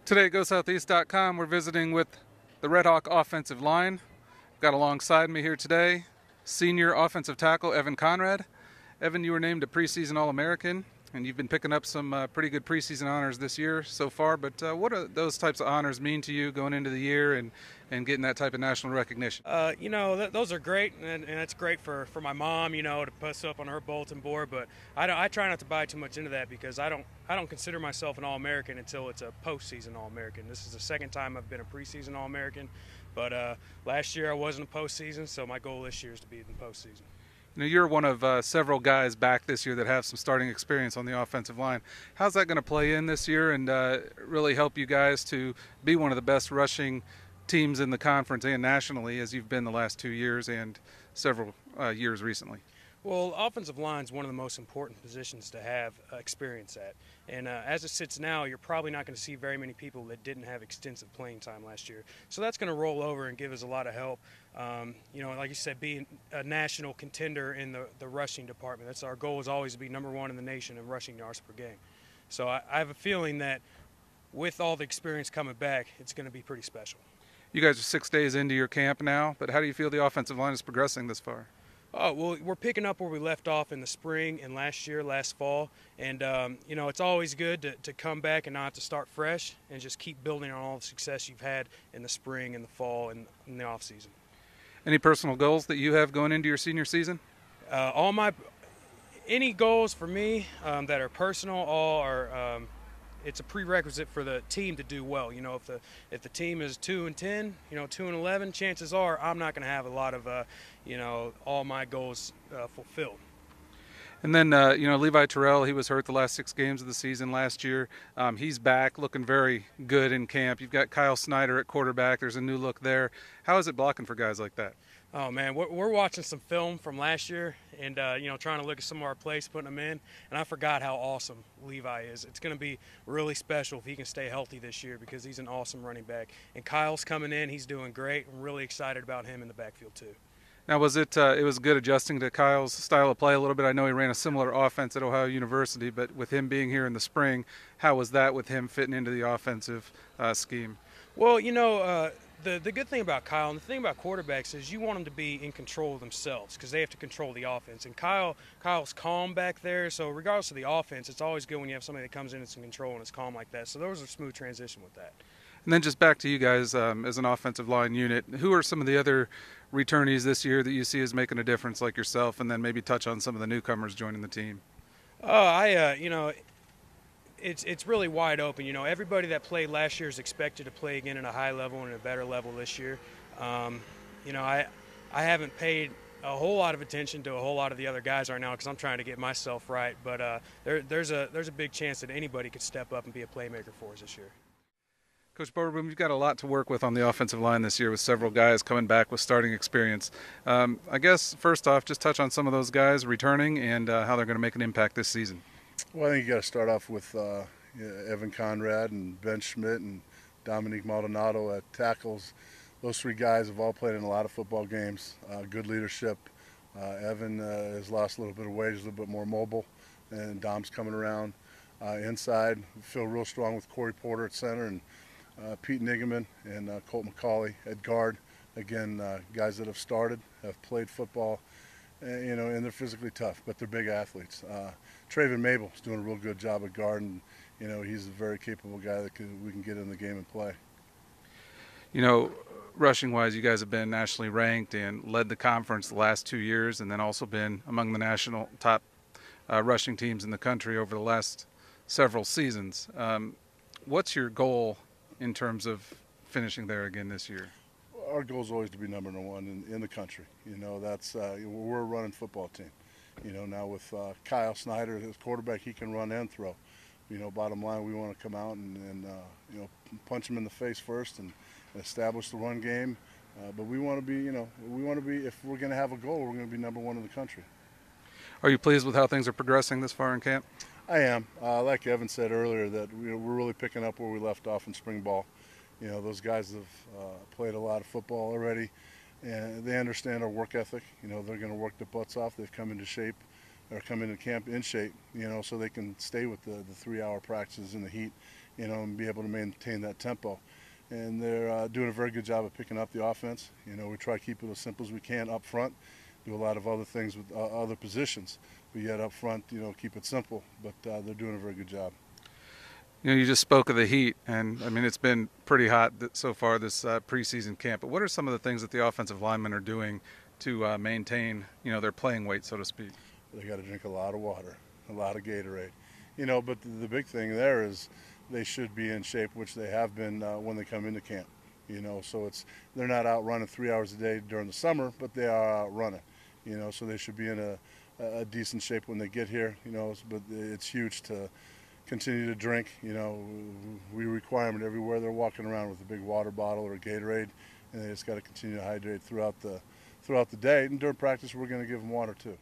Today at GoSoutheast.com, we're visiting with the Redhawk offensive line. I've got alongside me here today senior offensive tackle Evan Conrad. Evan, you were named a preseason All-American, and you've been picking up some pretty good preseason honors this year so far. But what do those types of honors mean to you going into the year and getting that type of national recognition? Those are great, and it's great for my mom, to post up on her bulletin board. But I try not to buy too much into that because I don't consider myself an All-American until it's a postseason All-American. This is the second time I've been a preseason All-American, but last year I wasn't a postseason, so my goal this year is to be in the postseason. You know, you're one of several guys back this year that have some starting experience on the offensive line. How's that going to play in this year and really help you guys to be one of the best rushing teams in the conference and nationally, as you've been the last 2 years and several years recently? Well, offensive line is one of the most important positions to have experience at. And as it sits now, you're probably not going to see very many people that didn't have extensive playing time last year. So that's going to roll over and give us a lot of help. Like you said, being a national contender in the rushing department. That's our goal, is always to be number one in the nation in rushing yards per game. So I have a feeling that with all the experience coming back, it's going to be pretty special. You guys are 6 days into your camp now, but how do you feel the offensive line is progressing this far? Oh, well, we're picking up where we left off in the spring and last fall. And, it's always good to come back and not have to start fresh and just keep building on all the success you've had in the spring and the fall and in the off season. Any personal goals that you have going into your senior season? Any goals for me that are personal, all are it's a prerequisite for the team to do well. If the team is 2-10, 2-11, chances are I'm not going to have a lot of all my goals fulfilled. And then Levi Terrell, he was hurt the last 6 games of the season last year. He's back, looking very good in camp. You've got Kyle Snyder at quarterback. There's a new look there. How is it blocking for guys like that? Oh man, we're watching some film from last year, and trying to look at some of our plays, putting them in. And I forgot how awesome Levi is. It's going to be really special if he can stay healthy this year, because he's an awesome running back. And Kyle's coming in; he's doing great. I'm really excited about him in the backfield too. Now, it was good adjusting to Kyle's style of play a little bit? I know he ran a similar offense at Ohio University, but with him being here in the spring, how was that with him fitting into the offensive scheme? Well, the good thing about Kyle and the thing about quarterbacks is you want them to be in control of themselves, because they have to control the offense. And Kyle's calm back there, so regardless of the offense, it's always good when you have somebody that comes in that's in control and is calm like that. So there was a smooth transition with that. And then just back to you guys as an offensive line unit, who are some of the other returnees this year that you see as making a difference like yourself, and then maybe touch on some of the newcomers joining the team? It's really wide open. Everybody that played last year is expected to play again at a high level and a better level this year. I haven't paid a whole lot of attention to a whole lot of the other guys right now because I'm trying to get myself right. But there's a big chance that anybody could step up and be a playmaker for us this year. Coach Boberboom, you've got a lot to work with on the offensive line this year with several guys coming back with starting experience. I guess, first off, just touch on some of those guys returning and how they're going to make an impact this season. Well, I think you got to start off with Evan Conrad and Ben Schmidt and Dominique Maldonado at tackles. Those 3 guys have all played in a lot of football games. Good leadership. Evan has lost a little bit of weight, he's a little bit more mobile, and Dom's coming around. Inside, we feel real strong with Corey Porter at center, and Pete Nigaman and Colt McCauley at guard. Again, guys that have started, have played football, and they're physically tough, but they're big athletes. Traven Mabel's doing a real good job at guard, and he's a very capable guy that we can get in the game and play. Rushing-wise, you guys have been nationally ranked and led the conference the last 2 years, and then also been among the national top rushing teams in the country over the last several seasons. What's your goal in terms of finishing there again this year? Our goal is always to be number one in the country. That's we're a running football team. Now with Kyle Snyder as quarterback, he can run and throw. Bottom line, we want to come out and punch him in the face first and establish the run game. But we want to be, if we're going to have a goal, we're going to be number one in the country. Are you pleased with how things are progressing this far in camp? I am. Like Evan said earlier, that we're really picking up where we left off in spring ball. Those guys have played a lot of football already, and they understand our work ethic. They're going to work their butts off. They've come into shape, or come into camp in shape, so they can stay with the 3-hour practices in the heat, and be able to maintain that tempo. And they're doing a very good job of picking up the offense. We try to keep it as simple as we can up front, do a lot of other things with other positions, but yet up front, keep it simple. But they're doing a very good job. You just spoke of the heat, and I mean it's been pretty hot so far this preseason camp. But what are some of the things that the offensive linemen are doing to maintain, their playing weight, so to speak? They got to drink a lot of water, a lot of Gatorade. But the big thing there is they should be in shape, which they have been when they come into camp. So they're not out running 3 hours a day during the summer, but they are out running. So they should be in a decent shape when they get here. But it's huge to continue to drink. We require them everywhere they're walking around with a big water bottle or a Gatorade, and they just got to continue to hydrate throughout the day. And during practice, we're going to give them water too.